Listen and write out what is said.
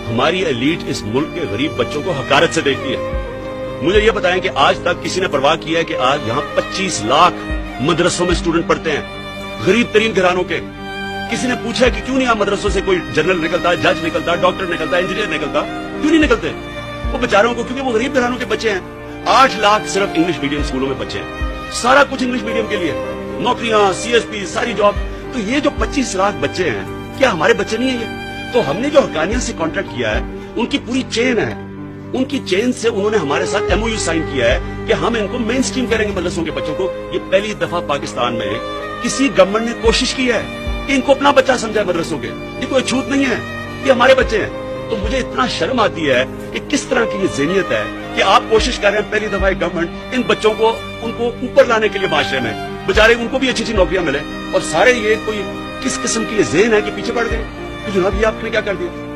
हमारी एलीट इस मुल्क के गरीब बच्चों को हकारत से देखती है। मुझे ये बताएं कि आज तक किसी ने परवाह किया है कि आज यहाँ 25 लाख मदरसों में स्टूडेंट पढ़ते हैं, गरीब तरीन घरानों के। किसी ने पूछा है कि क्यों नहीं यहाँ मदरसों से कोई जनरल निकलता, जज निकलता, डॉक्टर निकलता, इंजीनियर निकलता, क्यों नहीं निकलते? वो बेचारों को, क्योंकि वो गरीब घरानों के बच्चे हैं। 8 लाख सिर्फ इंग्लिश मीडियम स्कूलों में बच्चे हैं, सारा कुछ इंग्लिश मीडियम के लिए, नौकरियां, सीएसपी, सारी जॉब। तो ये जो 25 लाख बच्चे हैं, क्या हमारे बच्चे नहीं है ये? तो हमने जो हकानिया से कॉन्ट्रैक्ट किया है, उनकी पूरी चेन है, उनकी चेन से उन्होंने हमारे साथ एमओयू साइन किया है कि हम इनको मेन स्ट्रीम करेंगे मदरसों के बच्चों को। ये पहली दफा पाकिस्तान में किसी गवर्नमेंट ने कोशिश की है कि इनको अपना बच्चा समझाए मदरसों के। ये कोई छूत नहीं है, ये हमारे बच्चे हैं। तो मुझे इतना शर्म आती है कि किस तरह की ये ज़हनियत है कि आप कोशिश कर रहे हैं पहली दफा गवर्नमेंट इन बच्चों को उनको ऊपर लाने के लिए माशरे में, बेचारे उनको भी अच्छी अच्छी नौकरियां मिले, और सारे ये कोई किस किस्म की ये ज़हन है कि पीछे पड़ गए। तो जनाब ये आपने क्या कर दिया?